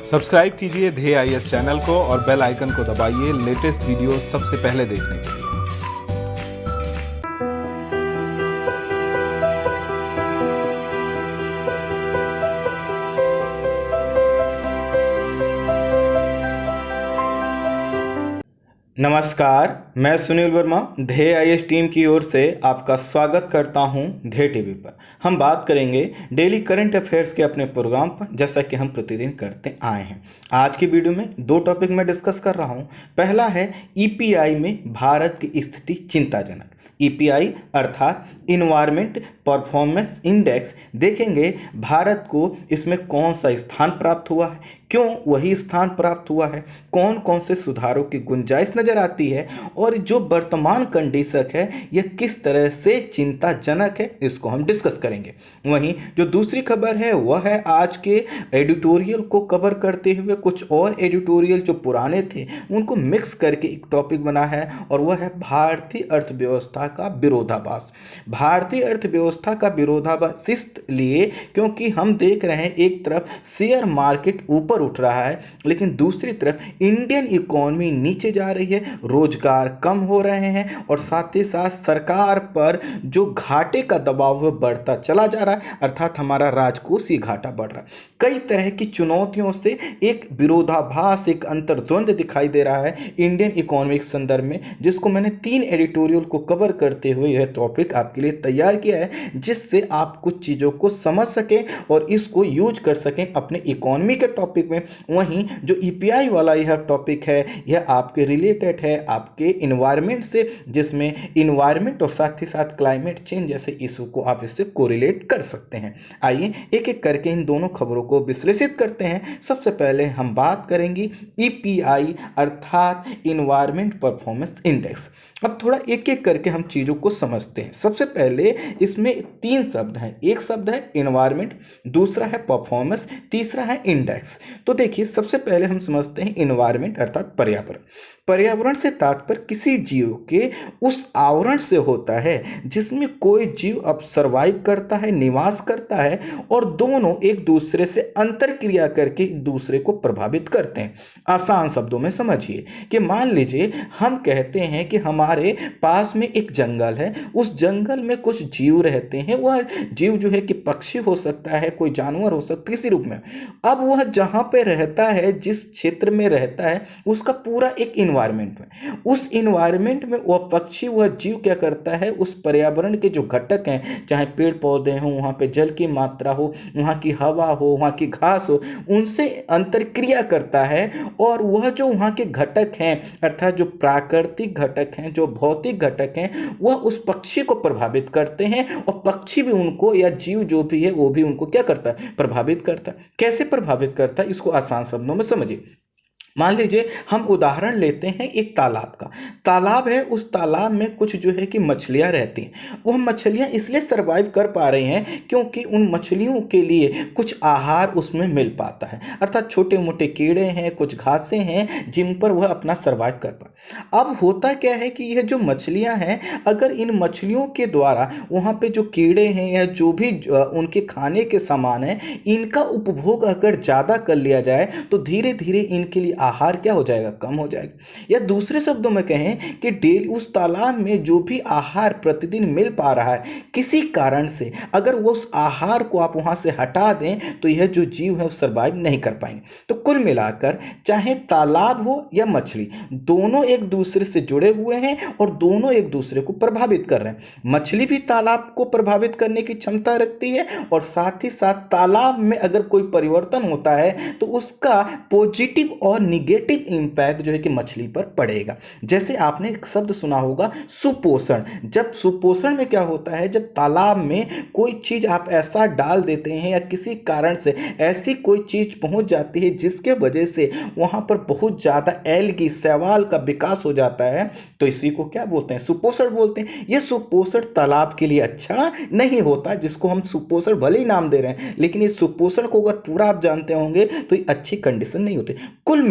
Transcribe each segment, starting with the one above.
Subscribe कीजिए ध्येय IAS channel को और बेल आइकन को दबाइए लेटेस्ट वीडियो सबसे पहले देखने के लिए। नमस्कार, मैं सुनील वर्मा ध्येय आईएएस टीम की ओर से आपका स्वागत करता हूं ध्येय टीवी पर। हम बात करेंगे डेली करंट अफेयर्स के अपने प्रोग्राम पर, जैसा कि हम प्रतिदिन करते आए हैं। आज की वीडियो में दो टॉपिक मैं डिस्कस कर रहा हूं। पहला है ईपीआई में भारत की स्थिति चिंताजनक। ईपीआई अर्थात इन्वायरमेंट परफॉर्मेंस इंडेक्स देखेंगे भारत को इसमें कौन सा स्थान प्राप्त हुआ है, क्यों वही स्थान प्राप्त हुआ है, कौन कौन से सुधारों की गुंजाइश नजर आती है और जो वर्तमान कंडीशन है यह किस तरह से चिंताजनक है, इसको हम डिस्कस करेंगे। वहीं जो दूसरी खबर है वह है आज के एडिटोरियल को कवर करते हुए कुछ और एडिटोरियल जो पुराने थे उनको मिक्स करके एक टॉपिक बना है और वह है भारतीय अर्थव्यवस्था का विरोधाभास। भारतीय अर्थव्यवस्था का विरोधाभास इसलिए क्योंकि हम देख रहे हैं एक तरफ शेयर मार्केट ऊपर उठ रहा है लेकिन दूसरी तरफ इंडियन इकोनॉमी नीचे जा रही है, रोजगार कम हो रहे हैं और साथ ही साथ सरकार पर जो घाटे का दबाव है बढ़ता चला जा रहा है, अर्थात हमारा राजकोषीय घाटा बढ़ रहा है। कई तरह की चुनौतियों से एक विरोधाभास, एक अंतर्द्वंद दिखाई दे रहा है इंडियन इकोनॉमिक संदर्भ में, जिसको मैंने 3 एडिटोरियल को कवर करते हुए यह टॉपिक आपके लिए तैयार किया है, जिससे आप कुछ चीज़ों को समझ सकें और इसको यूज कर सकें अपने इकोनॉमी के टॉपिक में। वहीं जो ईपीआई वाला यह टॉपिक है यह आपके रिलेटेड है आपके इन्वायरमेंट से, जिसमें इन्वायरमेंट और साथ ही साथ क्लाइमेट चेंज जैसे इशू को आप इससे कोरिलेट कर सकते हैं। आइए एक एक करके इन दोनों खबरों को विश्लेषित करते हैं। सबसे पहले हम बात करेंगे ईपीआई अर्थात इन्वायरमेंट परफॉर्मेंस इंडेक्स। अब थोड़ा एक एक करके हम चीज़ों को समझते हैं। सबसे पहले इसमें 3 शब्द हैं, एक शब्द है इन्वायरमेंट, दूसरा है परफॉर्मेंस, तीसरा है इंडेक्स। तो देखिए सबसे पहले हम समझते हैं इन्वायरमेंट अर्थात पर्यावरण। पर्यावरण से तात्पर्य किसी जीव के उस आवरण से होता है जिसमें कोई जीव अब सर्वाइव करता है, निवास करता है और दोनों एक दूसरे से अंतर क्रिया करके एक दूसरे को प्रभावित करते हैं। आसान शब्दों में समझिए कि मान लीजिए हम कहते हैं कि हमारे पास में एक जंगल है, उस जंगल में कुछ जीव रहते हैं। वह जीव जो है कि पक्षी हो सकता है, कोई जानवर हो सकता है, किसी रूप में। अब वह जहां पे रहता है, जिस क्षेत्र में रहता है, उसका पूरा एक इन्वायरमेंट में, उस इन्वायरमेंट में वह पक्षी, वह जीव क्या करता है, उस पर्यावरण के जो घटक हैं, चाहे पेड़ पौधे हों, वहां पे जल की मात्रा हो, वहां की हवा हो, वहां की घास हो, उनसे अंतरक्रिया करता है और वह जो वहां के घटक हैं अर्थात जो प्राकृतिक घटक हैं, जो भौतिक घटक हैं, वह उस पक्षी को प्रभावित करते हैं और पक्षी भी उनको, या जीव जो भी है वो भी उनको क्या करता है, प्रभावित करता है। कैसे प्रभावित करता है इसको आसान शब्दों में समझिए। मान लीजिए हम उदाहरण लेते हैं एक तालाब का। तालाब है, उस तालाब में कुछ जो है कि मछलियां रहती हैं। वह मछलियां इसलिए सरवाइव कर पा रही हैं क्योंकि उन मछलियों के लिए कुछ आहार उसमें मिल पाता है, अर्थात छोटे मोटे कीड़े हैं, कुछ घासें हैं जिन पर वह अपना सरवाइव कर पाए। अब होता क्या है कि यह जो मछलियां हैं, अगर इन मछलियों के द्वारा वहाँ पे जो कीड़े हैं या जो भी उनके खाने के सामान हैं, इनका उपभोग अगर ज़्यादा कर लिया जाए तो धीरे धीरे इनके लिए आहार क्या हो जाएगा, कम हो जाएगा। या दूसरे शब्दों में कहें कि डेली उस तालाब में जो भी आहार प्रतिदिन मिल पा रहा है, किसी कारण से अगर वो उस आहार को आप वहां से हटा दें तो यह जो जीव है वो सर्वाइव नहीं कर पाएंगे। तो कुल मिलाकर चाहे तालाब हो या मछली, दोनों एक दूसरे से जुड़े हुए हैं और दोनों एक दूसरे को प्रभावित कर रहे हैं। मछली भी तालाब को प्रभावित करने की क्षमता रखती है और साथ ही साथ तालाब में अगर कोई परिवर्तन होता है तो उसका पॉजिटिव और निगेटिव इंपैक्ट जो है कि मछली पर पड़ेगा। जैसे आपने एक शब्द सुना होगा सुपोषण। जब सुपोषण में क्या होता है, जब तालाब में कोई चीज आप ऐसा डाल देते हैं या किसी कारण से ऐसी कोई चीज पहुंच जाती है जिसके वजह से वहां पर बहुत ज्यादा एल्गी, शैवाल का विकास हो जाता है, तो इसी को क्या बोलते हैं, सुपोषण बोलते हैं। यह सुपोषण तालाब के लिए अच्छा नहीं होता, जिसको हम सुपोषण भले ही नाम दे रहे हैं, लेकिन इस सुपोषण को अगर पूरा आप जानते होंगे तो ये अच्छी कंडीशन नहीं होती। कुल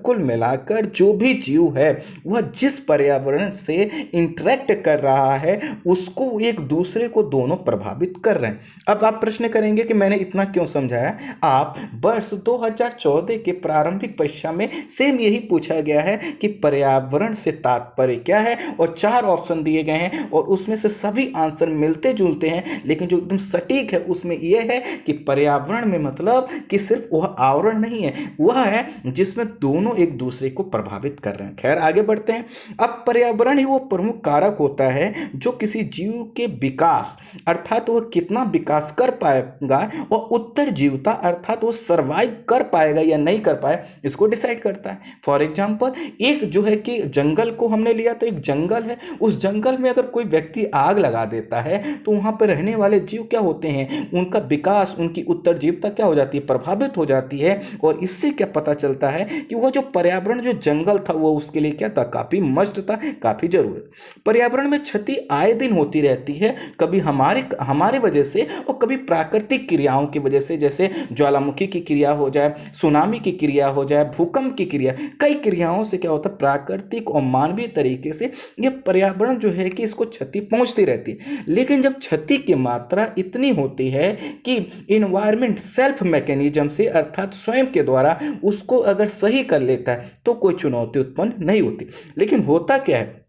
कुल मिलाकर जो भी जीव है वह जिस पर्यावरण से इंटरेक्ट कर रहा है उसको एक दूसरे को दोनों प्रभावित कर रहे हैं। अब आप प्रश्न करेंगे कि मैंने इतना क्यों समझाया। आप वर्ष 2014 के प्रारंभिक परीक्षा में सेम यही पूछा गया है कि पर्यावरण से तात्पर्य क्या है, और 4 ऑप्शन दिए गए हैं और उसमें से सभी आंसर मिलते जुलते हैं, लेकिन जो एकदम सटीक है उसमें यह है कि पर्यावरण में मतलब कि सिर्फ वह आवरण नहीं है, वह है जिसमें दोनों एक दूसरे को प्रभावित कर रहे हैं। खैर आगे बढ़ते हैं। अब पर्यावरण ही वो प्रमुख कारक होता है जो किसी जीव के विकास अर्थात वह कितना विकास कर पाएगा और उत्तरजीवता अर्थात वो सर्वाइव कर पाएगा या नहीं कर पाए इसको डिसाइड करता है। फॉर एग्जाम्पल एक जो है कि जंगल को हमने लिया तो एक जंगल है, उस जंगल में अगर कोई व्यक्ति आग लगा देता है तो वहां पर रहने वाले जीव क्या होते हैं, उनका विकास उनकी उत्तरजीवता क्या हो जाती है, प्रभावित हो जाती है। और इससे क्या पता चलता है कि वह जो पर्यावरण जो जंगल था वो उसके लिए क्या था, काफी मस्त था, काफी जरूरत। पर्यावरण में क्षति आए दिन होती रहती है, कभी हमारे वजह से और कभी प्राकृतिक क्रियाओं की वजह से, जैसे ज्वालामुखी की क्रिया हो जाए, सुनामी की क्रिया हो जाए, भूकंप की क्रिया, कई क्रियाओं से क्या होता है प्राकृतिक और मानवीय तरीके से ये पर्यावरण जो है कि इसको क्षति पहुंचती रहती है। लेकिन जब क्षति की मात्रा इतनी होती है कि इन्वायरमेंट सेल्फ मैकेनिज्म से अर्थात स्वयं के द्वारा उसको अगर सही कर लेता है तो कोई चुनौती उत्पन्न नहीं होती। लेकिन होता क्या है,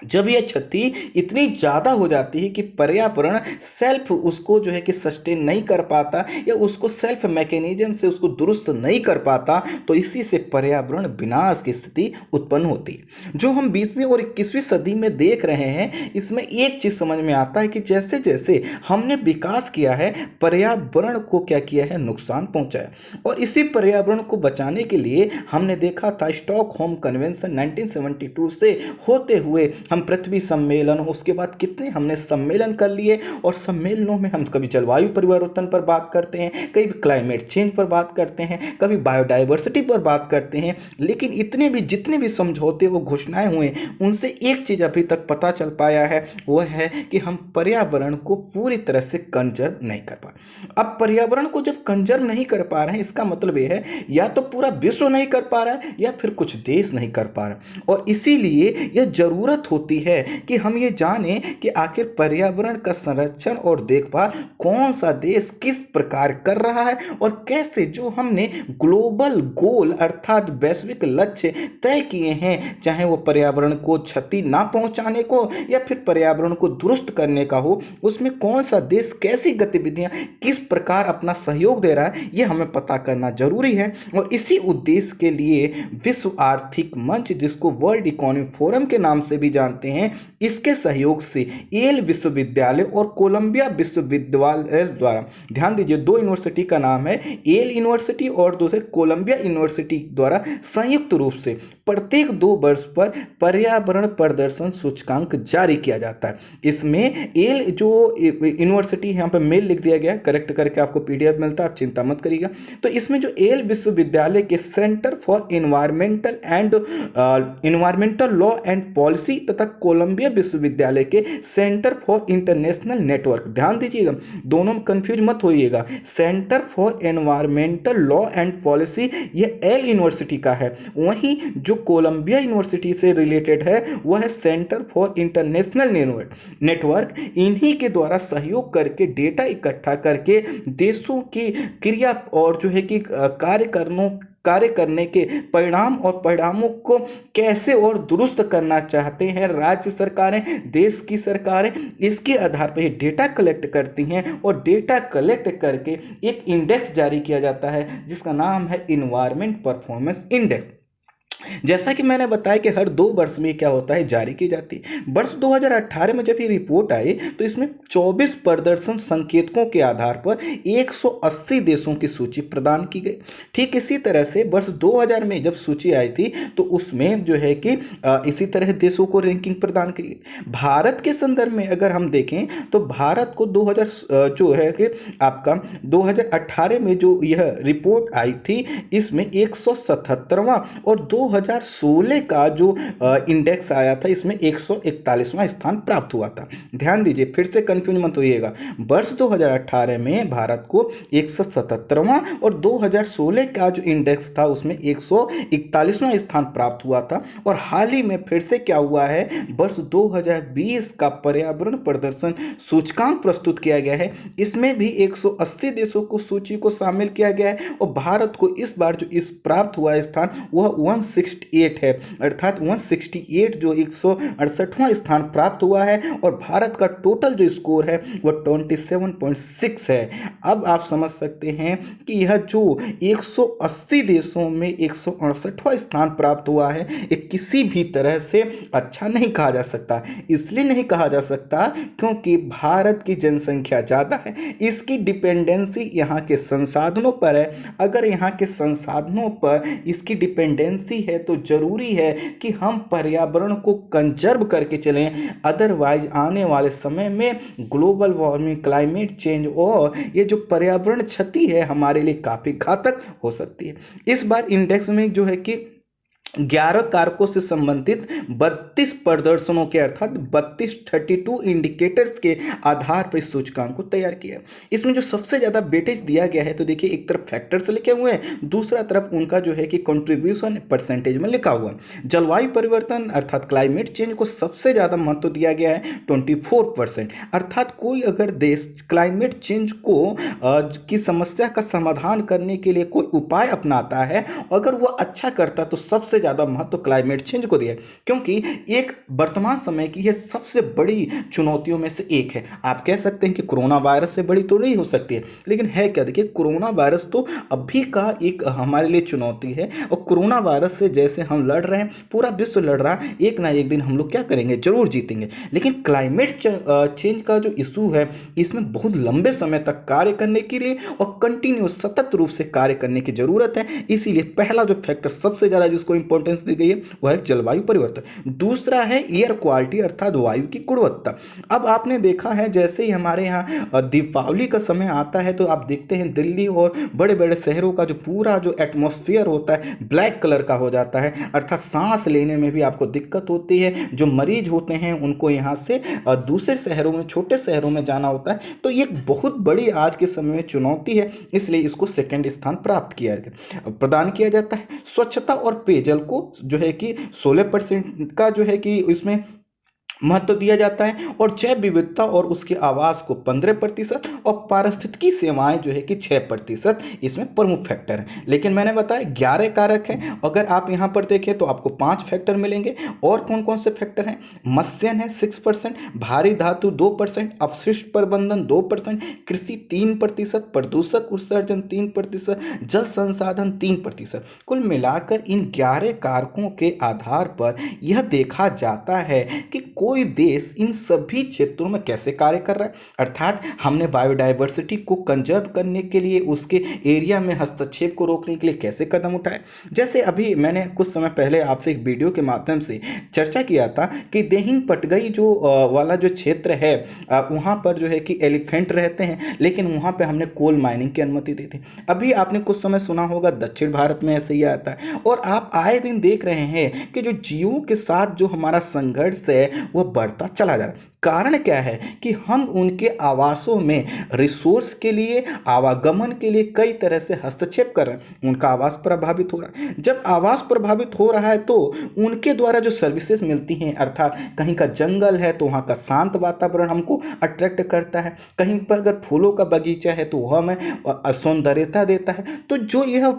जब यह क्षति इतनी ज़्यादा हो जाती है कि पर्यावरण सेल्फ उसको जो है कि सस्टेन नहीं कर पाता या उसको सेल्फ मैकेनिज्म से उसको दुरुस्त नहीं कर पाता, तो इसी से पर्यावरण विनाश की स्थिति उत्पन्न होती है। जो हम 20वीं और 21वीं सदी में देख रहे हैं, इसमें एक चीज़ समझ में आता है कि जैसे जैसे हमने विकास किया है पर्यावरण को क्या किया है, नुकसान पहुंचाया। और इसी पर्यावरण को बचाने के लिए हमने देखा था स्टॉकहोम कन्वेंशन 1972 से होते हुए हम पृथ्वी सम्मेलन, उसके बाद कितने हमने सम्मेलन कर लिए, और सम्मेलनों में हम कभी जलवायु परिवर्तन पर बात करते हैं, कभी क्लाइमेट चेंज पर बात करते हैं, कभी बायोडाइवर्सिटी पर बात करते हैं। लेकिन इतने भी जितने भी समझौते वो घोषणाएं हुए उनसे एक चीज़ अभी तक पता चल पाया है, वह है कि हम पर्यावरण को पूरी तरह से कंजर्व नहीं कर पाए। अब पर्यावरण को जब कंजर्व नहीं कर पा रहे हैं इसका मतलब यह है या तो पूरा विश्व नहीं कर पा रहा है या फिर कुछ देश नहीं कर पा रहा, और इसीलिए यह जरूरत होती है कि हम ये जानें कि आखिर पर्यावरण का संरक्षण और देखभाल कौन सा देश किस प्रकार कर रहा है और कैसे जो हमने ग्लोबल गोल अर्थात वैश्विक लक्ष्य तय किए हैं, चाहे वो पर्यावरण को क्षति ना पहुंचाने को या फिर पर्यावरण को दुरुस्त करने का हो, उसमें कौन सा देश कैसी गतिविधियां किस प्रकार अपना सहयोग दे रहा है, ये हमें पता करना जरूरी है। और इसी उद्देश्य के लिए विश्व आर्थिक मंच, जिसको वर्ल्ड इकोनॉमिक फोरम के नाम से भी जानते हैं, इसके सहयोग से येल विश्वविद्यालय और कोलंबिया विश्वविद्यालय द्वारा, ध्यान दीजिए 2 यूनिवर्सिटी का नाम है, येल यूनिवर्सिटी और दूसरे कोलंबिया यूनिवर्सिटी द्वारा संयुक्त रूप से प्रत्येक 2 वर्ष पर पर्यावरण प्रदर्शन सूचकांक जारी किया जाता है। इसमें येल जो यूनिवर्सिटी यहाँ पर मेल लिख दिया गया, करेक्ट करके आपको पीडीएफ मिलता है, आप चिंता मत करिएगा। तो इसमें जो येल विश्वविद्यालय के centre for environmental law and policy तथा कोलंबिया विश्वविद्यालय के सेंटर फॉर इंटरनेशनल नेटवर्क, ध्यान दीजिएगा दोनों कंफ्यूज मत होइएगा, Center for Environmental Law and Policy ये येल यूनिवर्सिटी का है। वहीं जो कोलंबिया यूनिवर्सिटी से रिलेटेड है वह है सेंटर फॉर इंटरनेशनल नेटवर्क। इन्हीं के द्वारा सहयोग करके डेटा इकट्ठा करके देशों की क्रिया और जो है कि कार्य करने के परिणाम और परिणामों को कैसे और दुरुस्त करना चाहते हैं राज्य सरकारें, देश की सरकारें, इसके आधार पर डेटा कलेक्ट करती हैं और डेटा कलेक्ट करके एक इंडेक्स जारी किया जाता है जिसका नाम है इन्वायरमेंट परफॉर्मेंस इंडेक्स। जैसा कि मैंने बताया कि हर 2 वर्ष में क्या होता है, जारी की जाती है। वर्ष 2018 में जब ये रिपोर्ट आई तो इसमें 24 प्रदर्शन संकेतकों के आधार पर 180 देशों की सूची प्रदान की गई। ठीक इसी तरह से वर्ष 2000 में जब सूची आई थी तो उसमें जो है कि इसी तरह देशों को रैंकिंग प्रदान की गई। भारत के संदर्भ में अगर हम देखें तो भारत को 2000 जो है कि आपका 2018 में जो यह रिपोर्ट आई थी इसमें 177वां और 2016 का जो इंडेक्स आया था इसमें 141वां स्थान प्राप्त हुआ था। ध्यान दीजिए, फिर से कंफ्यूज मत होइएगा। वर्ष 2018 में भारत को 177वां और 2016 का जो इंडेक्स था उसमें 141वां स्थान प्राप्त हुआ था। और हाल ही में फिर से क्या हुआ है, वर्ष 2020 का पर्यावरण प्रदर्शन सूचकांक प्रस्तुत किया गया है। इसमें भी 180 देशों को सूची को शामिल किया गया है और भारत को इस बार जो इस प्राप्त हुआ स्थान वह 168 है, अर्थात 168 जो 168वां स्थान प्राप्त हुआ है। और भारत का टोटल जो स्कोर है वह 27.6 है। अब आप समझ सकते हैं कि यह जो 180 देशों में 168वां स्थान प्राप्त हुआ है ये किसी भी तरह से अच्छा नहीं कहा जा सकता। इसलिए नहीं कहा जा सकता क्योंकि भारत की जनसंख्या ज़्यादा है, इसकी डिपेंडेंसी यहाँ के संसाधनों पर है। अगर यहाँ के संसाधनों पर इसकी डिपेंडेंसी है तो जरूरी है कि हम पर्यावरण को कंजर्व करके चलें, अदरवाइज आने वाले समय में ग्लोबल वार्मिंग, क्लाइमेट चेंज और ये जो पर्यावरण क्षति है हमारे लिए काफ़ी घातक हो सकती है। इस बार इंडेक्स में जो है कि 11 कारकों से संबंधित 32 प्रदर्शनों के अर्थात 32 इंडिकेटर्स के आधार पर इस सूचकांक को तैयार किया। इसमें जो सबसे ज़्यादा वेटेज दिया गया है तो देखिए, एक तरफ फैक्टर्स लिखे हुए हैं, दूसरा तरफ उनका जो है कि कंट्रीब्यूशन परसेंटेज में लिखा हुआ है। जलवायु परिवर्तन अर्थात क्लाइमेट चेंज को सबसे ज़्यादा महत्व दिया गया है 24%, अर्थात कोई अगर देश क्लाइमेट चेंज को की समस्या का समाधान करने के लिए कोई उपाय अपनाता है, अगर वह अच्छा करता तो सबसे ज़्यादा महत्व क्लाइमेट चेंज को दिया, क्योंकि एक वर्तमान समय की यह सबसे बड़ी चुनौतियों में से एक है। आप कह सकते हैं कि कोरोना वायरस से बड़ी तो नहीं हो सकती है, लेकिन है क्या, देखिए कोरोना वायरस तो अभी का एक हमारे लिए चुनौती है और कोरोना वायरस से जैसे हम लड़ रहे हैं, पूरा विश्व लड़ रहा है, एक ना एक दिन हम लोग क्या करेंगे, जरूर जीतेंगे। लेकिन क्लाइमेट चेंज का जो इशू है इसमें बहुत लंबे समय तक कार्य करने के लिए और कंटिन्यूस सतत रूप से कार्य करने की जरूरत है। इसीलिए पहला जो फैक्टर सबसे ज़्यादा जिसको इंपॉर्टेंस दी गई है वह है जलवायु परिवर्तन। दूसरा है एयर क्वालिटी अर्थात वायु की गुणवत्ता। अब आपने देखा है जैसे ही हमारे यहाँ दीपावली का समय आता है तो आप देखते हैं दिल्ली और बड़े बड़े शहरों का जो पूरा जो एटमॉस्फेयर होता है ब्लैक कलर का हो जाता है, अर्थात सांस लेने में भी आपको दिक्कत होती है। जो मरीज होते हैं उनको यहाँ से दूसरे शहरों में, छोटे शहरों में जाना होता है। तो ये बहुत बड़ी आज के समय में चुनौती है, इसलिए इसको सेकंड स्थान प्राप्त प्रदान किया जाता है। स्वच्छता और पेयजल को जो है कि 16% का जो है कि इसमें महत्व दिया जाता है और जैव विविधता और उसके आवास को 15% और पारिस्थितिकी सेवाएं जो है कि 6% इसमें प्रमुख फैक्टर हैं। लेकिन मैंने बताया 11 कारक हैं, अगर आप यहाँ पर देखें तो आपको 5 फैक्टर मिलेंगे। और कौन कौन से फैक्टर हैं, मत्स्यन है 6%, भारी धातु 2%, अपशिष्ट प्रबंधन 2%, कृषि 3%, प्रदूषक उत्सर्जन 3%, जल संसाधन 3%। कुल मिलाकर इन 11 कारकों के आधार पर यह देखा जाता है कि कोई देश इन सभी क्षेत्रों में कैसे कार्य कर रहा है, अर्थात हमने बायोडाइवर्सिटी को कंजर्व करने के लिए, उसके एरिया में हस्तक्षेप को रोकने के लिए कैसे कदम उठाए। जैसे अभी मैंने कुछ समय पहले आपसे एक वीडियो के माध्यम से चर्चा किया था कि देहिंग पटगई जो वाला जो क्षेत्र है वहाँ पर जो है कि एलिफेंट रहते हैं, लेकिन वहाँ पर हमने कोल माइनिंग की अनुमति दी थी। अभी आपने कुछ समय सुना होगा दक्षिण भारत में ऐसे ही आता है और आप आए दिन देख रहे हैं कि जो जीवों के साथ जो हमारा संघर्ष है वह बढ़ता चला जा रहा है। कारण क्या है कि हम उनके आवासों में रिसोर्स के लिए, आवागमन के लिए कई तरह से हस्तक्षेप कर रहे हैं, उनका आवास प्रभावित हो रहा है। जब आवास प्रभावित हो रहा है तो उनके द्वारा जो सर्विसेज मिलती हैं, अर्थात कहीं का जंगल है तो वहाँ का शांत वातावरण हमको अट्रैक्ट करता है, कहीं पर अगर फूलों का बगीचा है तो वह हमें सौंदर्यता देता है। तो जो यह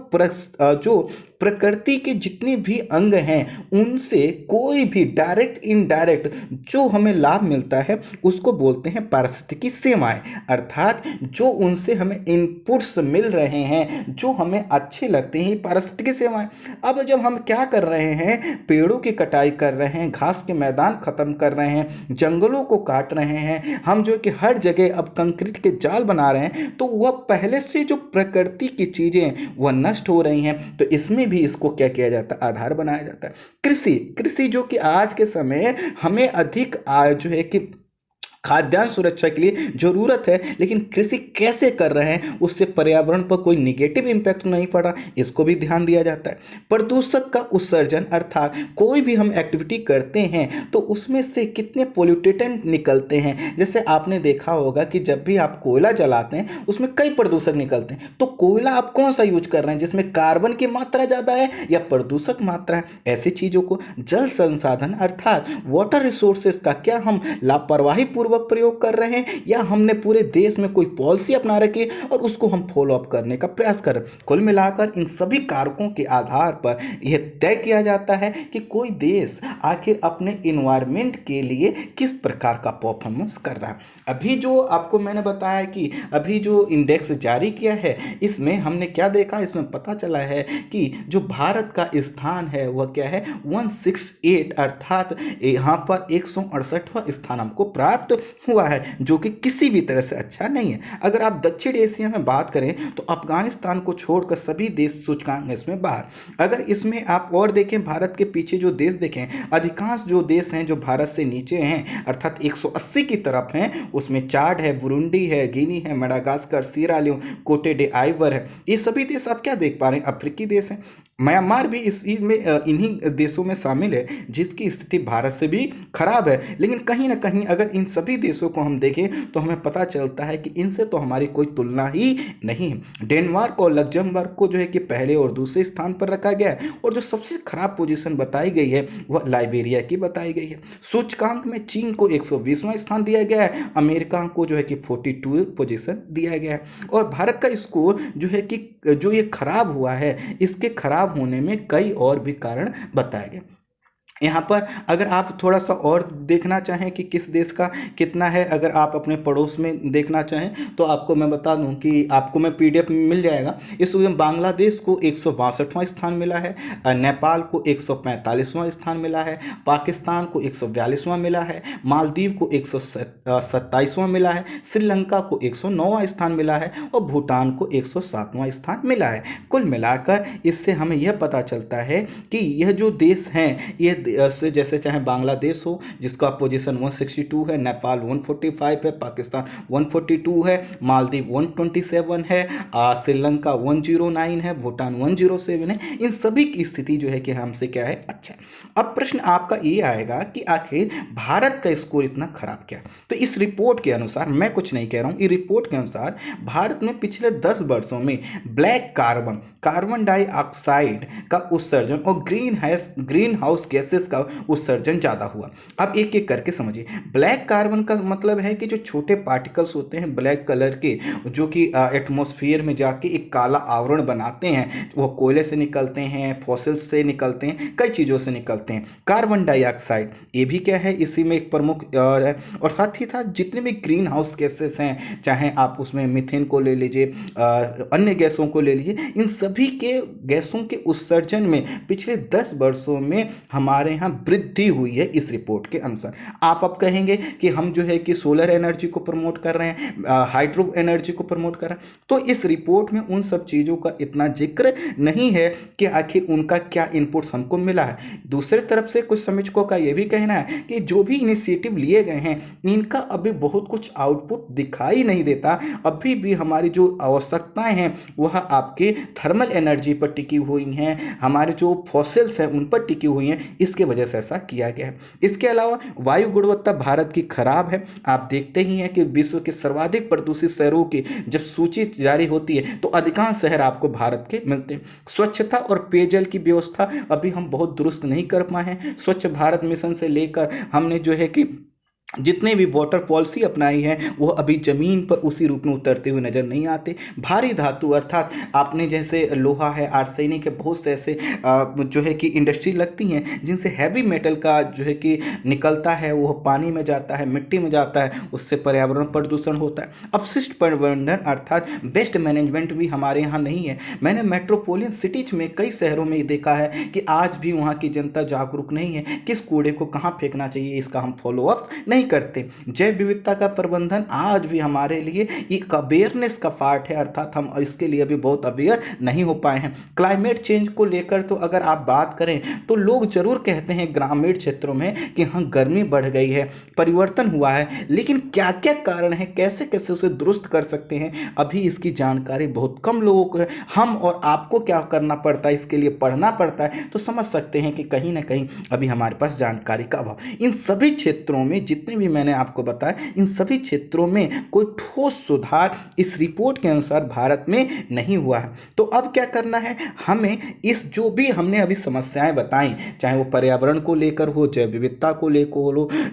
जो प्रकृति के जितने भी अंग हैं उनसे कोई भी डायरेक्ट इनडायरेक्ट जो हमें लाभ मिलता है उसको बोलते हैं पारिस्थितिकी सेवाएं, अर्थात जो उनसे हमें इनपुट्स मिल रहे हैं जो हमें अच्छे लगते हैं, पारिस्थितिकी सेवाएं। अब जब हम क्या कर रहे हैं, पेड़ों की कटाई कर रहे हैं, घास के मैदान खत्म कर रहे हैं, जंगलों को काट रहे हैं, हम जो कि हर जगह अब कंक्रीट के जाल बना रहे हैं, तो वह पहले से जो प्रकृति की चीजें वह नष्ट हो रही हैं। तो इसमें भी इसको क्या किया जाता है, आधार बनाया जाता है। कृषि जो कि आज के समय हमें अधिक जो है कि खाद्यान्न सुरक्षा के लिए जरूरत है, लेकिन कृषि कैसे कर रहे हैं उससे पर्यावरण पर कोई निगेटिव इम्पैक्ट नहीं पड़ा, इसको भी ध्यान दिया जाता है। प्रदूषक का उत्सर्जन अर्थात कोई भी हम एक्टिविटी करते हैं तो उसमें से कितने पोल्यूटेंट निकलते हैं। जैसे आपने देखा होगा कि जब भी आप कोयला जलाते हैं उसमें कई प्रदूषक निकलते हैं, तो कोयला आप कौन सा यूज कर रहे हैं, जिसमें कार्बन की मात्रा ज़्यादा है या प्रदूषक मात्रा है। ऐसी चीज़ों को जल संसाधन अर्थात वाटर रिसोर्सेज का क्या हम लापरवाही पूर्वक प्रयोग कर रहे हैं या हमने पूरे देश में कोई पॉलिसी अपना रखी है और उसको हम फॉलो अप करने का प्रयास कर रहे हैं। कुल मिलाकर इन सभी कारकों के आधार पर यह तय किया जाता है कि कोई देश आखिर अपने इन्वायरमेंट के लिए किस प्रकार का परफॉर्मेंस कर रहा है। अभी जो आपको मैंने बताया कि अभी जो इंडेक्स जारी किया है इसमें हमने क्या देखा, इसमें पता चला है कि जो भारत का स्थान है वह क्या है 168 अर्थात यहाँ पर 168वां स्थान हमको प्राप्त हुआ है, जो कि किसी भी तरह से अच्छा नहीं है। अगर आप दक्षिण एशिया में बात करें तो अफगानिस्तान को छोड़कर सभी देश सूचकांक इसमें बाहर। अगर इसमें आप और देखें भारत के पीछे जो देश देखें, अधिकांश जो देश हैं जो भारत से नीचे हैं अर्थात 180 की तरफ हैं, उसमें चाड है, बुरुंडी है, गिनी है, मेडागास्कर, सीरा लियोन, कोटे डे आइवर है। ये सभी देश आप क्या देख पा रहे हैं, अफ्रीकी देश हैं। म्यांमार भी इसमें इन्हीं देशों में शामिल है जिसकी स्थिति भारत से भी खराब है। लेकिन कहीं ना कहीं अगर इन सभी देशों को हम देखें तो हमें पता चलता है कि इनसे तो हमारी कोई तुलना ही नहीं है। डेनमार्क और लग्जमबर्ग को जो है कि पहले और दूसरे स्थान पर रखा गया है और जो सबसे खराब पोजीशन बताई गई है वह लाइबेरिया की बताई गई है। सूचकांक में चीन को 120वां स्थान दिया गया है, अमेरिका को जो है कि 42 पोजीशन दिया गया है और भारत का स्कोर जो है कि जो ये खराब हुआ है इसके खराब होने में कई और भी कारण बताए गए। यहाँ पर अगर आप थोड़ा सा और देखना चाहें कि किस देश का कितना है, अगर आप अपने पड़ोस में देखना चाहें तो आपको मैं बता दूं कि आपको मैं PDF में मिल जाएगा। इस वक्त बांग्लादेश को 162वां स्थान मिला है, नेपाल को 145वां स्थान मिला है, पाकिस्तान को 142वां मिला है, मालदीव को 127वां मिला है, श्रीलंका को 109वां स्थान मिला है और भूटान को 107वां स्थान मिला है। कुल मिलाकर इससे हमें यह पता चलता है कि यह जो देश हैं ये से जैसे चाहे बांग्लादेश हो जिसका पोजीशन 162 है, नेपाल 145 है, पाकिस्तान 142 है, मालदीव 127 है, श्रीलंका 109 है, भूटान 107 है। इन सभी की स्थिति जो है कि हमसे क्या है अच्छा है। अब प्रश्न आपका ये आएगा कि आखिर भारत का स्कोर इतना खराब क्या है। तो इस रिपोर्ट के अनुसार, मैं कुछ नहीं कह रहा हूँ, इस रिपोर्ट के अनुसार भारत में पिछले 10 वर्षों में ब्लैक कार्बन डाइऑक्साइड का उत्सर्जन और ग्रीन हाउस गैसेस का उत्सर्जन ज़्यादा हुआ। अब एक एक करके समझिए। ब्लैक कार्बन का मतलब है कि जो छोटे पार्टिकल्स होते हैं ब्लैक कलर के जो कि एटमॉस्फेयर में जाके एक काला आवरण बनाते हैं, वो कोयले से निकलते हैं, फॉसिल्स से निकलते हैं, कई चीज़ों से निकलते हैं। कार्बन डाइऑक्साइड ये भी क्या है, इसी में एक प्रमुख है। और साथ ही साथ जितने भी ग्रीन हाउस गैसेस हैं, चाहे आप उसमें मीथेन को ले लीजिए, अन्य गैसों को ले लीजिए, इन सभी के गैसों के उत्सर्जन में पिछले 10 वर्षों में हमारे यहाँ वृद्धि हुई है इस रिपोर्ट के अनुसार। आप अब कहेंगे कि हम जो है कि सोलर एनर्जी को प्रमोट कर रहे हैं, हाइड्रो एनर्जी को प्रमोट कर रहे हैं, तो इस रिपोर्ट में उन सब चीज़ों का इतना जिक्र नहीं है कि आखिर उनका क्या इनपुट्स हमको मिला है। दूसरी तरफ से कुछ समीक्षकों का यह भी कहना है कि जो भी इनिशिएटिव लिए गए हैं इनका अभी बहुत कुछ आउटपुट दिखाई नहीं देता। अभी भी हमारी जो आवश्यकताएं हैं वह आपके थर्मल एनर्जी पर टिकी हुई हैं, हमारे जो फॉसिल्स हैं उन पर टिकी हुई हैं, इसके वजह से ऐसा किया गया है। इसके अलावा वायु गुणवत्ता भारत की खराब है। आप देखते ही हैं कि विश्व के सर्वाधिक प्रदूषित शहरों की जब सूची जारी होती है तो अधिकांश शहर आपको भारत के मिलते हैं। स्वच्छता और पेयजल की व्यवस्था अभी हम बहुत दुरुस्त नहीं कर पाए हैं। स्वच्छ भारत मिशन से लेकर हमने जो है कि जितने भी वाटर पॉलिसी अपनाई है वो अभी ज़मीन पर उसी रूप में उतरते हुए नज़र नहीं आते। भारी धातु अर्थात आपने जैसे लोहा है, आर्सेनिक के बहुत से ऐसे जो है कि इंडस्ट्री लगती हैं जिनसे हैवी मेटल का जो है कि निकलता है, वो पानी में जाता है, मिट्टी में जाता है, उससे पर्यावरण प्रदूषण होता है। अपशिष्ट प्रबंधन अर्थात वेस्ट मैनेजमेंट भी हमारे यहाँ नहीं है। मैंने मेट्रोपोलियन सिटीज में कई शहरों में देखा है कि आज भी वहाँ की जनता जागरूक नहीं है, किस कूड़े को कहाँ फेंकना चाहिए इसका हम फॉलो अप नहीं करते। जैव विविधता का प्रबंधन आज भी हमारे लिए एक अवेयरनेस का पार्ट है, अर्थात हम इसके लिए अभी बहुत अवेयर नहीं हो पाए हैं। क्लाइमेट चेंज को लेकर तो अगर आप बात करें तो लोग जरूर कहते हैं ग्रामीण क्षेत्रों में कि हाँ गर्मी बढ़ गई है, परिवर्तन हुआ है, लेकिन क्या क्या कारण है, कैसे कैसे उसे दुरुस्त कर सकते हैं, अभी इसकी जानकारी बहुत कम लोगों को है। हम और आपको क्या करना पड़ता है, इसके लिए पढ़ना पड़ता है, तो समझ सकते हैं कि कहीं ना कहीं अभी हमारे पास जानकारी का अभाव। इन सभी क्षेत्रों में जितने भी मैंने आपको बताया, इन सभी क्षेत्रों में कोई ठोस सुधार इस रिपोर्ट के अनुसार भारत में नहीं हुआ है। तो अब क्या करना है हमें, इस जो भी हमने अभी समस्याएं बताई, चाहे वो पर्यावरण को लेकर हो, जैव विविधता को लेकर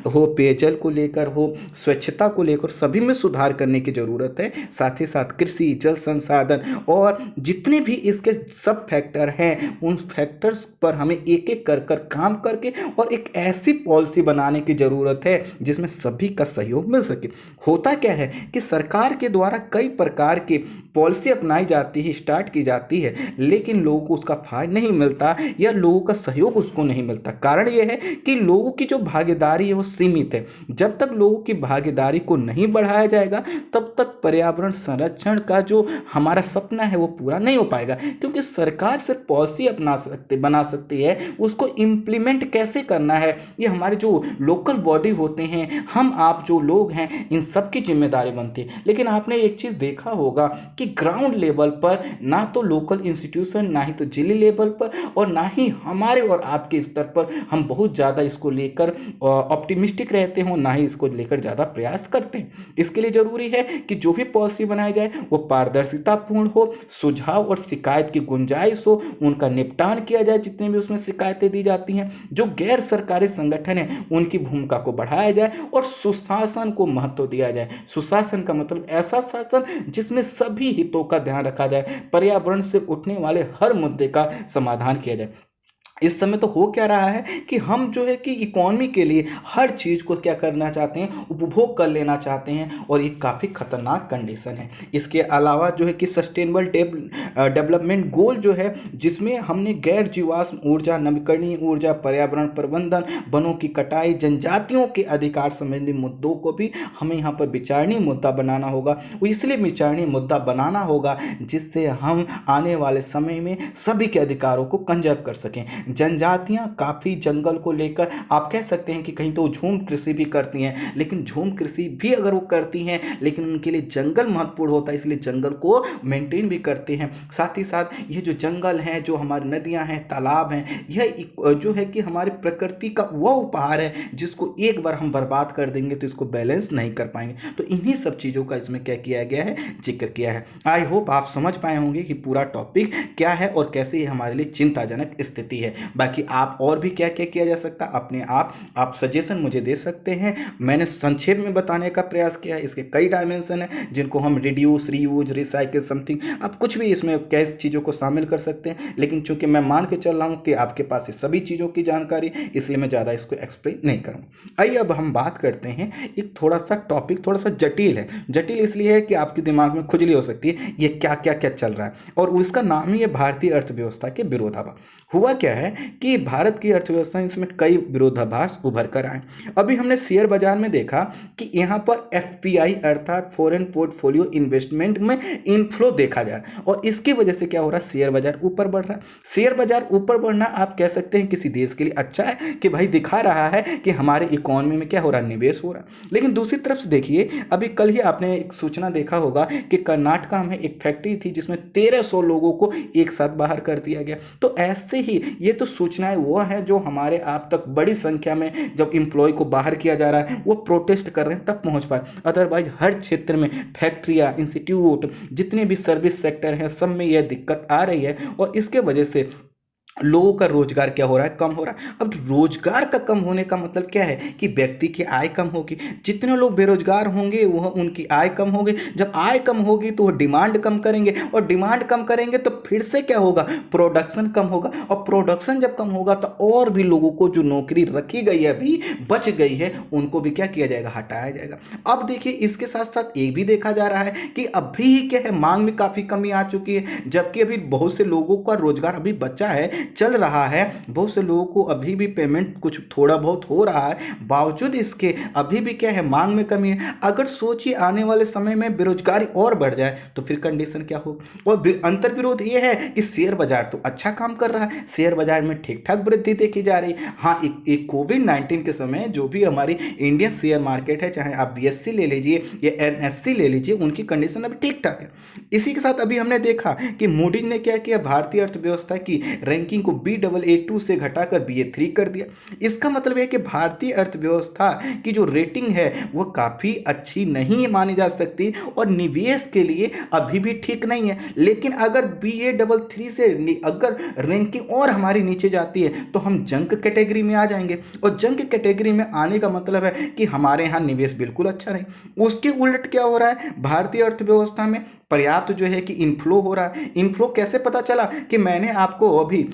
हो, पेयजल को लेकर हो, स्वच्छता को लेकर, सभी में सुधार करने की जरूरत है। साथ ही साथ कृषि, जल संसाधन और जितने भी इसके सब फैक्टर हैं, उन फैक्टर्स पर हमें एक एक कर कर काम करके और एक ऐसी पॉलिसी बनाने की जरूरत है जिसमें सभी का सहयोग मिल सके। होता क्या है कि सरकार के द्वारा कई प्रकार की पॉलिसी अपनाई जाती है, स्टार्ट की जाती है, लेकिन लोगों को उसका फायदा नहीं मिलता या लोगों का सहयोग उसको नहीं मिलता। कारण यह है कि लोगों की जो भागीदारी है वो सीमित है। जब तक लोगों की भागीदारी को नहीं बढ़ाया जाएगा तब तक पर्यावरण संरक्षण का जो हमारा सपना है वो पूरा नहीं हो पाएगा। क्योंकि सरकार सिर्फ पॉलिसी बना सकती है, उसको इम्प्लीमेंट कैसे करना है ये हमारे जो लोकल बॉडी होते हैं, हम आप जो लोग हैं, इन सब की जिम्मेदारी बनती है। लेकिन आपने एक चीज देखा होगा कि ग्राउंड लेवल पर ना तो लोकल इंस्टीट्यूशन, ना ही तो जिले लेवल पर और ना ही हमारे और आपके स्तर पर हम बहुत ज़्यादा इसको लेकर ऑप्टिमिस्टिक रहते हो, ना ही इसको लेकर ज़्यादा प्रयास करते हैं। इसके लिए ज़रूरी है कि जो भी पॉलिसी बनाई जाए वो पारदर्शितापूर्ण हो, सुझाव और शिकायत की गुंजाइश हो, उनका निपटान किया जाए जितने भी उसमें शिकायतें दी जाती हैं। जो गैर सरकारी संगठन है उनकी भूमिका को बढ़ाया जाए और सुशासन को महत्व दिया जाए। सुशासन का मतलब ऐसा शासन जिसमें सभी हितों का ध्यान रखा जाए, पर्यावरण से उठने वाले हर मुद्दे का समाधान किया जाए। इस समय तो हो क्या रहा है कि हम जो है कि इकोनॉमी के लिए हर चीज़ को क्या करना चाहते हैं, उपभोग कर लेना चाहते हैं, और ये काफ़ी खतरनाक कंडीशन है। इसके अलावा जो है कि सस्टेनेबल डेवलपमेंट गोल जो है, जिसमें हमने गैर जीवाश्म ऊर्जा, नवीकरणीय ऊर्जा, पर्यावरण प्रबंधन, वनों की कटाई, जनजातियों के अधिकार संबंधी मुद्दों को भी हमें यहाँ पर विचारणीय मुद्दा बनाना होगा। वो इसलिए विचारणीय मुद्दा बनाना होगा जिससे हम आने वाले समय में सभी के अधिकारों को कंजर्व कर सकें। जनजातियां काफ़ी जंगल को लेकर आप कह सकते हैं कि कहीं तो झूम कृषि भी करती हैं, लेकिन झूम कृषि भी अगर वो करती हैं, लेकिन उनके लिए जंगल महत्वपूर्ण होता है, इसलिए जंगल को मेंटेन भी करते हैं। साथ ही साथ ये जो जंगल हैं, जो हमारी नदियां हैं, तालाब हैं, यह जो है कि हमारी प्रकृति का वह उपहार है जिसको एक बार हम बर्बाद कर देंगे तो इसको बैलेंस नहीं कर पाएंगे। तो इन्हीं सब चीज़ों का इसमें क्या किया गया है, जिक्र किया है। आई होप आप समझ पाए होंगे कि पूरा टॉपिक क्या है और कैसे ये हमारे लिए चिंताजनक स्थिति है। बाकी आप और भी क्या क्या किया जा सकता है, अपने आप सजेशन मुझे दे सकते हैं। मैंने संक्षेप में बताने का प्रयास किया है। इसके कई डायमेंशन हैं जिनको हम रिड्यूस, रीयूज, रिसाइकिल, समथिंग, आप कुछ भी इसमें कैसे चीज़ों को शामिल कर सकते हैं। लेकिन चूंकि मैं मान के चल रहा हूं कि आपके पास ये सभी चीज़ों की जानकारी, इसलिए मैं ज़्यादा इसको एक्सप्लेन नहीं करूँगा। आइए अब हम बात करते हैं, एक थोड़ा सा टॉपिक थोड़ा सा जटिल है। जटिल इसलिए है कि आपके दिमाग में खुजली हो सकती है ये क्या क्या क्या चल रहा है, और उसका नाम ही है भारतीय अर्थव्यवस्था के विरोधाभास। हुआ क्या है कि भारत की अर्थव्यवस्था, इसमें कई विरोधाभास उभर कर आए। अभी हमने शेयर बाजार में देखा कि यहाँ पर एफपीआई अर्थात फॉरेन पोर्टफोलियो इन्वेस्टमेंट में इनफ्लो देखा जा रहा है, और इसकी वजह से क्या हो रहा है, शेयर बाजार ऊपर बढ़ रहा है। शेयर बाजार ऊपर बढ़ना आप कह सकते हैं किसी देश के लिए अच्छा है कि भाई दिखा रहा है कि हमारे इकोनॉमी में क्या हो रहा है, निवेश हो रहा है। लेकिन दूसरी तरफ से देखिए, अभी कल ही आपने एक सूचना देखा होगा कि कर्नाटका में एक फैक्ट्री थी जिसमें 1300 लोगों को एक साथ बाहर कर दिया गया। तो ऐसे ही ये तो सूचनाएं वो हैं जो हमारे आप तक बड़ी संख्या में, जब एम्प्लॉय को बाहर किया जा रहा है, वो प्रोटेस्ट कर रहे हैं तब पहुंच पाए। अदरवाइज हर क्षेत्र में फैक्ट्रियां, इंस्टीट्यूट, जितने भी सर्विस सेक्टर हैं, सब में यह दिक्कत आ रही है, और इसके वजह से लोगों का रोजगार क्या हो रहा है, कम हो रहा है। अब रोजगार का कम होने का मतलब क्या है कि व्यक्ति की आय कम होगी। जितने लोग बेरोजगार होंगे वह उनकी आय कम होगी। जब आय कम होगी तो वह डिमांड कम करेंगे, और डिमांड कम करेंगे तो फिर से क्या होगा, प्रोडक्शन कम होगा, और प्रोडक्शन जब कम होगा तो और भी लोगों को जो नौकरी रखी गई है, अभी बच गई है, उनको भी क्या किया जाएगा, हटाया जाएगा। अब देखिए, इसके साथ साथ ये भी देखा जा रहा है कि अभी क्या है, मांग में काफी कमी आ चुकी है, जबकि अभी बहुत से लोगों का रोजगार अभी बचा है, चल रहा है, बहुत से लोगों को अभी भी पेमेंट कुछ थोड़ा बहुत हो रहा है, बावजूद इसके अभी भी क्या है, मांग में कमी है। अगर सोचिए आने वाले समय में बेरोजगारी और बढ़ जाए तो फिर कंडीशन क्या हो। और अंतर विरोध ये है कि शेयर बाजार तो अच्छा काम कर रहा है, शेयर बाजार में ठीक ठाक वृद्धि देखी जा रही है। हाँ, एक कोविड-19 के समय जो भी हमारी इंडियन शेयर मार्केट है, चाहे आप BSE ले लीजिए या NSE ले लीजिए, उनकी कंडीशन अभी ठीक ठाक है। इसी के साथ अभी हमने देखा कि मूडीज ने क्या किया, भारतीय अर्थव्यवस्था की रैंकिंग को Baa2 से घटाकर Ba3 कर दिया। इसका मतलब है कि भारतीय अर्थव्यवस्था की जो रेटिंग है वो काफ़ी अच्छी नहीं मानी जा सकती और निवेश के लिए अभी भी ठीक नहीं है। लेकिन अगर Baa3 से अगर रैंकिंग और हमारी नीचे जाती है तो हम जंक कैटेगरी में आ जाएंगे, और जंक कैटेगरी में आने का मतलब है कि हमारे यहाँ निवेश बिल्कुल अच्छा नहीं। उसके उलट क्या हो रहा है, भारतीय अर्थव्यवस्था में पर्याप्त जो है कि इनफ्लो हो रहा है। इनफ्लो कैसे पता चला कि मैंने आपको अभी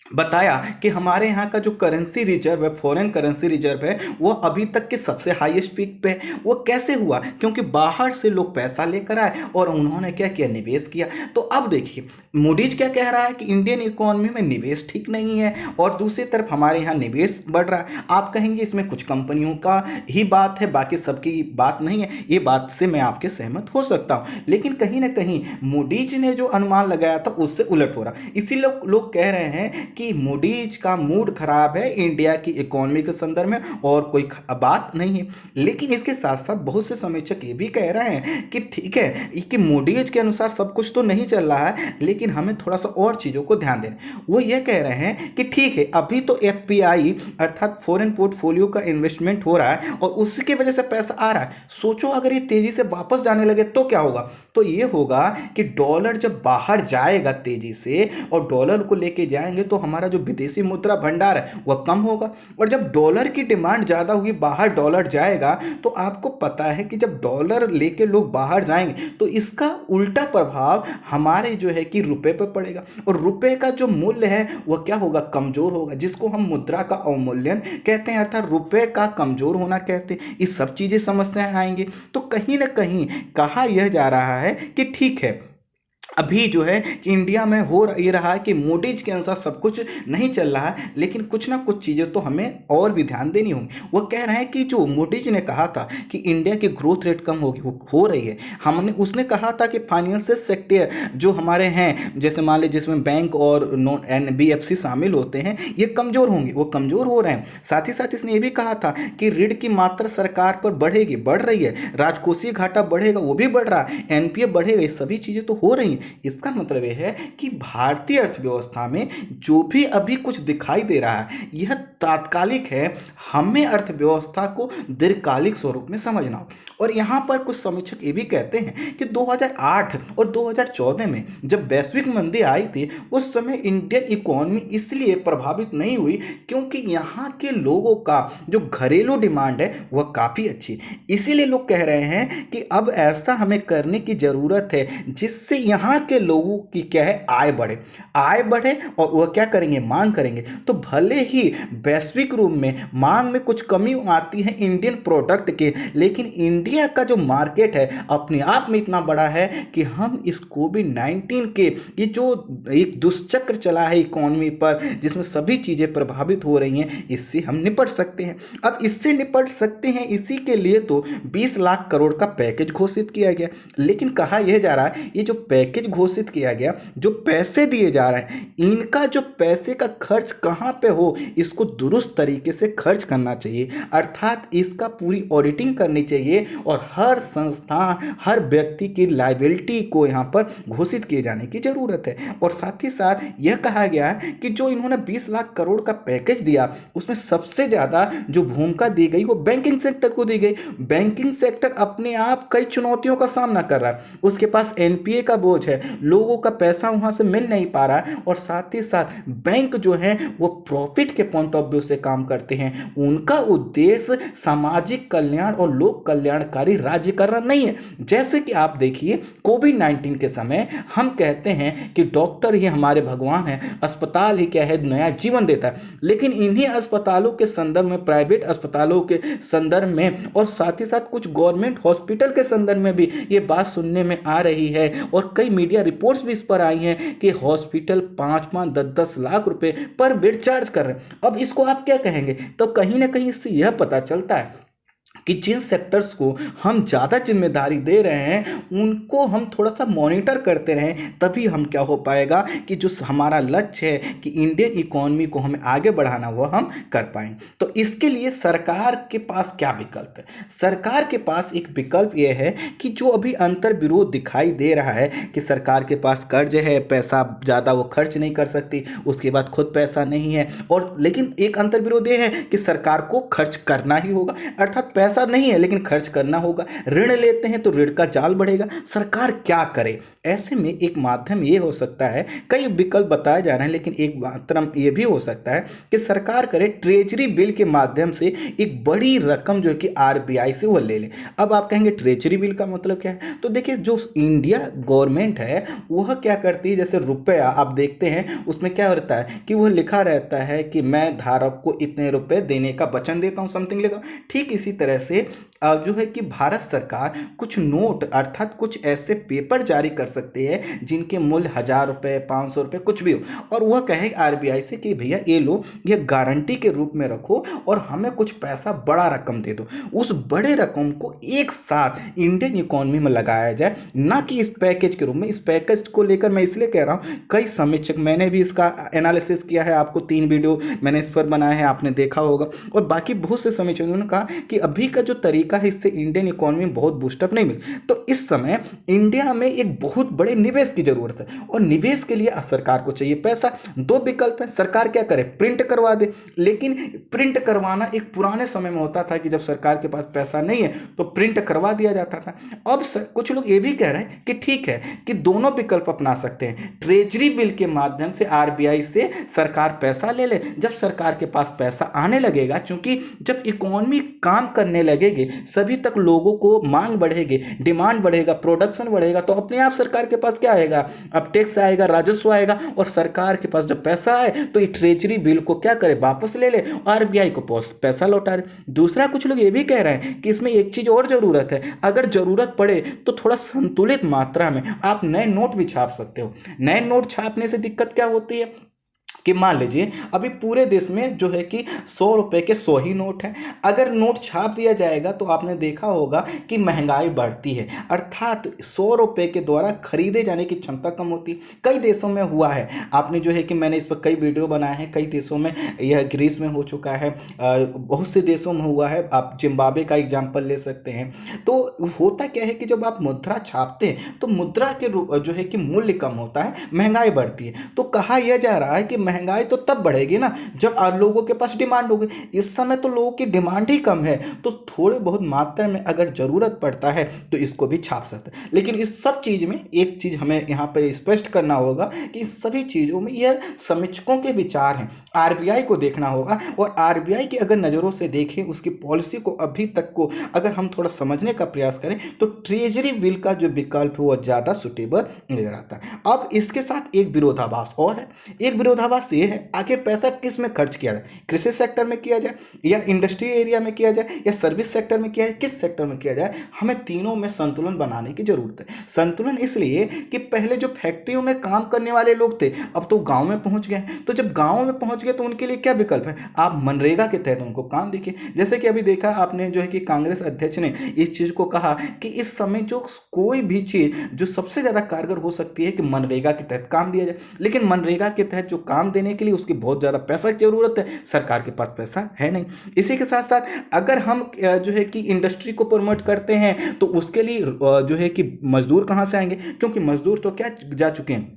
बताया कि हमारे यहाँ का जो करेंसी रिजर्व है, फॉरेन करेंसी रिजर्व है, वो अभी तक के सबसे हाईएस्ट पीक पे है। वो कैसे हुआ, क्योंकि बाहर से लोग पैसा लेकर आए और उन्होंने क्या किया, निवेश किया। तो अब देखिए मूडीज क्या कह रहा है कि इंडियन इकोनॉमी में निवेश ठीक नहीं है और दूसरी तरफ हमारे यहाँ निवेश बढ़ रहा है। आप कहेंगे इसमें कुछ कंपनियों का ही बात है, बाकी सबकी बात नहीं है। ये बात से मैं आपके सहमत हो सकता हूँ, लेकिन कहीं ना कहीं मूडीज ने जो अनुमान लगाया था उससे उलट हो रहा। इसी लोग कह रहे हैं कि मूडीज का मूड खराब है इंडिया की इकोनॉमी के संदर्भ में, और कोई बात नहीं है। लेकिन इसके साथ साथ बहुत से समीक्षक ये भी कह रहे हैं कि ठीक है कि मूडीज के अनुसार सब कुछ तो नहीं चल रहा है, लेकिन हमें थोड़ा सा और चीज़ों को ध्यान देना। वो ये कह रहे हैं कि ठीक है अभी तो FPI अर्थात फॉरेन पोर्टफोलियो का इन्वेस्टमेंट हो रहा है और उसकी वजह से पैसा आ रहा है। सोचो अगर ये तेजी से वापस जाने लगे तो क्या होगा। तो ये होगा कि डॉलर जब बाहर जाएगा तेजी से और डॉलर को लेके जाएंगे तो हमारा जो विदेशी मुद्रा भंडार है वह कम होगा, और जब डॉलर की डिमांड ज़्यादा हुई, बाहर डॉलर जाएगा, तो आपको पता है कि जब डॉलर लेके लोग बाहर जाएंगे तो इसका उल्टा प्रभाव हमारे जो है कि रुपए पर पड़ेगा, और रुपए का जो मूल्य है वह क्या होगा, कमजोर होगा, जिसको हम मुद्रा का अवमूल्यन कहते हैं, अर्थात रुपए का कमजोर होना कहते हैं। ये सब चीज़ें समस्याएं आएंगी। तो कहीं ना कहीं कहा यह जा रहा है कि ठीक है अभी जो है कि इंडिया में हो ये रहा है कि मूडीज के अनुसार सब कुछ नहीं चल रहा है, लेकिन कुछ ना कुछ चीज़ें तो हमें और भी ध्यान देनी होंगी। वो कह रहे हैं कि जो मूडीज ने कहा था कि इंडिया की ग्रोथ रेट कम होगी, हो रही है। हमने उसने कहा था कि फाइनेंशियल सेक्टर जो हमारे हैं, जैसे मान लीजिए जिसमें बैंक और NBFC शामिल होते हैं, ये कमज़ोर होंगे, वो कमज़ोर हो रहे हैं। साथ ही साथ इसने ये भी कहा था कि ऋण की मात्रा सरकार पर बढ़ेगी, बढ़ रही है, राजकोषीय घाटा बढ़ेगा, वो भी बढ़ रहा है, NPA बढ़ेगा, ये सभी चीज़ें तो हो रही हैं। इसका मतलब यह है कि भारतीय अर्थव्यवस्था में जो भी अभी कुछ दिखाई दे रहा है यह तात्कालिक है। हमें अर्थव्यवस्था को दीर्घकालिक स्वरूप में समझना हो। और यहाँ पर कुछ समीक्षक ये भी कहते हैं कि 2008 और 2014 में जब वैश्विक मंदी आई थी उस समय इंडियन इकोनॉमी इसलिए प्रभावित नहीं हुई क्योंकि यहाँ के लोगों का जो घरेलू डिमांड है वह काफ़ी अच्छी। इसीलिए लोग कह रहे हैं कि अब ऐसा हमें करने की ज़रूरत है जिससे यहाँ के लोगों की क्या है, आय बढ़े और वह क्या करेंगे, मांग करेंगे। तो भले ही वैश्विक रूप में मांग में कुछ कमी आती है इंडियन प्रोडक्ट के, लेकिन इंडिया का जो मार्केट है अपने आप में इतना बड़ा है कि हम इस कोविड-19 के ये जो एक दुष्चक्र चला है इकोनॉमी पर, जिसमें सभी चीज़ें प्रभावित हो रही हैं, इससे हम निपट सकते हैं। अब इससे निपट सकते हैं, इसी के लिए तो 20 लाख करोड़ का पैकेज घोषित किया गया। लेकिन कहा यह जा रहा है ये जो पैकेज घोषित किया गया, जो पैसे दिए जा रहे हैं, इनका जो पैसे का खर्च कहाँ पे हो, इसको दुरुस्त तरीके से खर्च करना चाहिए, अर्थात इसका पूरी ऑडिटिंग करनी चाहिए और हर संस्था, हर व्यक्ति की लायबिलिटी को यहाँ पर घोषित किए जाने की जरूरत है। और साथ ही साथ यह कहा गया है कि जो इन्होंने 20 लाख करोड़ का पैकेज दिया उसमें सबसे ज़्यादा जो भूमिका दी गई वो बैंकिंग सेक्टर को दी गई। बैंकिंग सेक्टर अपने आप कई चुनौतियों का सामना कर रहा है, उसके पास NPA का बोझ है, लोगों का पैसा वहां से मिल नहीं पा रहा है, और साथ ही साथ बैंक जो है वो प्रॉफिट के पॉइंट ऑफ व्यू से काम करते हैं। उनका उद्देश्य सामाजिक कल्याण और लोक कल्याणकारी राज्य करना नहीं है। जैसे कि आप देखिए कोविड-19 के समय हम कहते हैं कि डॉक्टर ही हमारे भगवान है, अस्पताल ही क्या है, नया जीवन देता है, लेकिन इन्हीं अस्पतालों के संदर्भ में, प्राइवेट अस्पतालों के संदर्भ में और साथ ही साथ कुछ गवर्नमेंट हॉस्पिटल के संदर्भ में भी ये बात सुनने में आ रही है और कई मीडिया रिपोर्ट्स भी इस पर आई हैं कि हॉस्पिटल 5-5 10-10 लाख रुपए पर बेड चार्ज कर रहे हैं। अब इसको आप क्या कहेंगे? तो कहीं ना कहीं इससे यह पता चलता है कि जिन सेक्टर्स को हम ज़्यादा जिम्मेदारी दे रहे हैं उनको हम थोड़ा सा मॉनिटर करते रहें, तभी हम क्या हो पाएगा कि जो हमारा लक्ष्य है कि इंडियन इकोनॉमी को हमें आगे बढ़ाना वो हम कर पाएंगे। तो इसके लिए सरकार के पास क्या विकल्प है? सरकार के पास एक विकल्प ये है कि जो अभी अंतर विरोध दिखाई दे रहा है कि सरकार के पास कर्ज है, पैसा ज़्यादा वो खर्च नहीं कर सकती, उसके बाद खुद पैसा नहीं है, और लेकिन एक अंतर विरोध ये है कि सरकार को खर्च करना ही होगा, अर्थात पैसा नहीं है लेकिन खर्च करना होगा। ऋण लेते हैं तो ऋण का जाल बढ़ेगा। सरकार क्या करे? ऐसे में एक माध्यम ये हो सकता है, कई विकल्प बताए जा रहे हैं लेकिन एक माध्यम ये भी हो सकता है कि सरकार करे ट्रेजरी बिल के माध्यम से एक बड़ी रकम जो है कि आरबीआई से वो ले ले। अब आप कहेंगे ट्रेजरी बिल का मतलब क्या है? तो देखिए, जो इंडिया गवर्नमेंट है वह क्या करती है, जैसे रुपया आप देखते हैं उसमें क्या होता है कि वह लिखा रहता है कि मैं धारक को इतने रुपए देने का वचन देता हूं, समथिंग लिखा। ठीक इसी तरह से जो है कि भारत सरकार कुछ नोट अर्थात कुछ ऐसे पेपर जारी कर सकती है जिनके मूल्य 1000 रुपये, 500 रुपये कुछ भी हो, और वह कहे आरबीआई से कि भैया ये लो, ये गारंटी के रूप में रखो और हमें कुछ पैसा बड़ा रकम दे दो। उस बड़े रकम को एक साथ इंडियन इकोनॉमी में लगाया जाए, ना कि इस पैकेज के रूप में। इस पैकेज को लेकर मैं इसलिए कह रहा हूँ, कई समीक्षक, मैंने भी इसका एनालिसिस किया है, आपको 3 वीडियो मैंने इस पर बनाया है, आपने देखा होगा, और बाकी बहुत से समीक्षकों ने कहा कि अभी का जो तरीका है इससे इंडियन इकोनॉमी में बहुत बूस्टअप नहीं मिल। तो इस समय इंडिया में एक बहुत बड़े निवेश की जरूरत है, और निवेश के लिए सरकार को चाहिए पैसा। 2 विकल्प है, सरकार क्या करे? प्रिंट करवा दे, लेकिन प्रिंट करवाना एक पुराने समय में होता था कि जब सरकार के पास पैसा नहीं है तो प्रिंट करवा दिया जाता था। अब कुछ लोग ये भी कह रहे हैं कि ठीक है कि दोनों विकल्प अपना सकते हैं। ट्रेजरी बिल के माध्यम से आरबीआई से सरकार पैसा ले ले, जब सरकार के पास पैसा आने लगेगा, क्योंकि जब इकोनॉमी काम करने लगेगी सभी तक लोगों को मांग बढ़ेगी, डिमांड बढ़ेगा, प्रोडक्शन बढ़ेगा, तो अपने आप सरकार के पास क्या आएगा? अब टैक्स आएगा, राजस्व आएगा, और सरकार के पास जब पैसा आए तो ये ट्रेजरी बिल को क्या करे? वापस ले ले, आरबीआई को पैसा लौटा रहे। दूसरा, कुछ लोग ये भी कह रहे हैं कि इसमें एक चीज और जरूरत है, अगर जरूरत पड़े तो थोड़ा संतुलित मात्रा में आप नए नोट भी छाप सकते हो। नए नोट छापने से दिक्कत क्या होती है कि मान लीजिए अभी पूरे देश में जो है कि 100 रुपए के 100 ही नोट हैं। अगर नोट छाप दिया जाएगा तो आपने देखा होगा कि महंगाई बढ़ती है, अर्थात 100 रुपए के द्वारा खरीदे जाने की क्षमता कम होती है। कई देशों में हुआ है, आपने जो है कि मैंने इस पर कई वीडियो बनाए हैं, कई देशों में, यह ग्रीस में हो चुका है, बहुत से देशों में हुआ है, आप जिम्बाब्वे का एग्जाम्पल ले सकते हैं। तो होता क्या है कि जब आप मुद्रा छापते हैं तो मुद्रा के जो है कि मूल्य कम होता है, महंगाई बढ़ती है। तो कहा यह जा रहा है कि महंगाई तो तब बढ़ेगी ना जब लोगों के पास डिमांड होगी। इस समय तो लोगों की डिमांड ही कम है, तो थोड़े बहुत मात्रा में अगर जरूरत पड़ता है तो इसको भी छाप सकते हैं। लेकिन इस सब चीज में एक चीज हमें यहाँ पर स्पष्ट करना होगा कि इस सभी चीजों में यह समीक्षकों के विचार हैं, आरबीआई को देखना होगा, और आरबीआई की अगर नजरों से देखें, उसकी पॉलिसी को अभी तक को अगर हम थोड़ा समझने का प्रयास करें तो ट्रेजरी बिल का जो विकल्प है वो ज्यादा सुटेबल नजर आता है। अब इसके साथ एक विरोधाभास और है। एक विरोधाभास ये है, आखिर पैसा किस में खर्च किया जाए? कृषि सेक्टर में किया जाए, या इंडस्ट्री एरिया में किया जाए, या सर्विस सेक्टर में किया जाए, किस सेक्टर में किया जाए? हमें तीनों में संतुलन बनाने की जरूरत है। संतुलन इसलिए कि पहले जो फैक्ट्रियों में काम करने वाले लोग थे अब तो गांव में पहुंच गए, तो जब गांव में पहुंच गए तो उनके लिए क्या विकल्प है? आप मनरेगा के तहत उनको काम देखिए। जैसे कि अभी देखा आपने जो है कि कांग्रेस अध्यक्ष ने इस चीज को कहा कि इस समय जो कोई भी चीज जो सबसे ज्यादा कारगर हो सकती है कि मनरेगा के तहत काम दिया जाए, लेकिन मनरेगा के तहत जो काम देने के लिए उसकी बहुत ज़्यादा पैसा की जरूरत है, सरकार के पास पैसा है नहीं। इसी के साथ साथ अगर हम जो है कि इंडस्ट्री को प्रमोट करते हैं तो उसके लिए जो है कि मजदूर कहाँ से आएंगे? क्योंकि मजदूर तो क्या जा चुके हैं,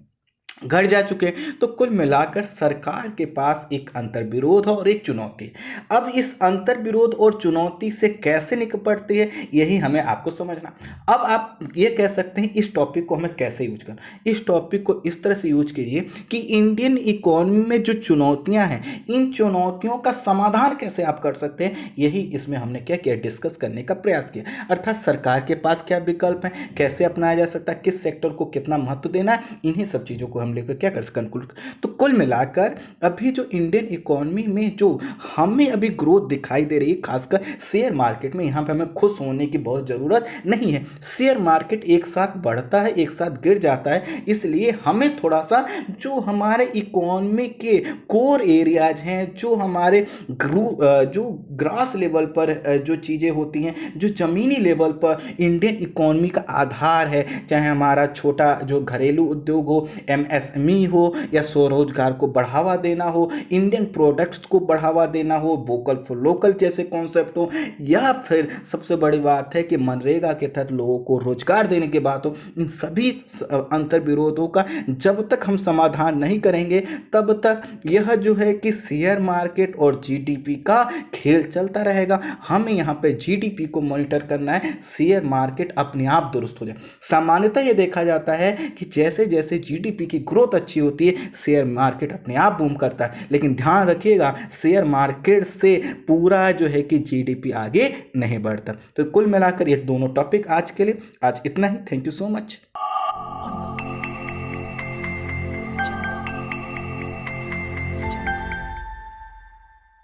घर जा चुके हैं। तो कुल मिलाकर सरकार के पास एक अंतर्विरोध और एक चुनौती। अब इस अंतर्विरोध और चुनौती से कैसे निपटती है यही हमें आपको समझना। अब आप ये कह सकते हैं इस टॉपिक को हमें कैसे यूज करना। इस टॉपिक को इस तरह से यूज कीजिए कि इंडियन इकोनॉमी में जो चुनौतियां हैं, इन चुनौतियों का समाधान कैसे आप कर सकते हैं, यही इसमें हमने क्या किया, डिस्कस करने का प्रयास किया। अर्थात सरकार के पास क्या विकल्प है, कैसे अपनाया जा सकता है, किस सेक्टर को कितना महत्व देना है, इन्हीं सब चीज़ों को हम लेकर क्या कर कंक्लूड। तो कुल मिलाकर अभी जो इंडियन इकोनॉमी में जो हमें अभी ग्रोथ दिखाई दे रही है, खासकर शेयर मार्केट में, यहाँ पे हमें खुश होने की बहुत ज़रूरत नहीं है। शेयर मार्केट एक साथ बढ़ता है, एक साथ गिर जाता है, इसलिए हमें थोड़ा सा जो हमारे इकोनॉमी के कोर एरियाज हैं, जो हमारे जो ग्रास लेवल पर जो चीज़ें होती हैं, जो ज़मीनी लेवल पर इंडियन इकोनॉमी का आधार है, चाहे हमारा छोटा जो घरेलू उद्योग हो, एमएसएमई हो, या स्वरोजगार को बढ़ावा देना हो, इंडियन प्रोडक्ट्स को बढ़ावा देना हो, वोकल फॉर लोकल जैसे कॉन्सेप्ट हो, या फिर सबसे बड़ी बात है कि मनरेगा के तहत लोगों को रोजगार देने की बात हो, इन सभी अंतर विरोधों का जब तक हम समाधान नहीं करेंगे तब तक यह जो है कि शेयर मार्केट और जीडीपी का खेल चलता रहेगा। हमें यहाँ पे जीडीपी को मॉनिटर करना है, शेयर मार्केट अपने आप दुरुस्त हो जाए। सामान्यतः ये देखा जाता है कि जैसे जैसे जीडीपी की ग्रोथ अच्छी होती है, शेयर मार्केट अपने आप बूम करता है, लेकिन ध्यान रखिएगा शेयर मार्केट से पूरा जो है कि जीडीपी आगे नहीं बढ़ता। तो कुल मिलाकर ये दोनों टॉपिक आज के लिए आज इतना ही। Thank you so much.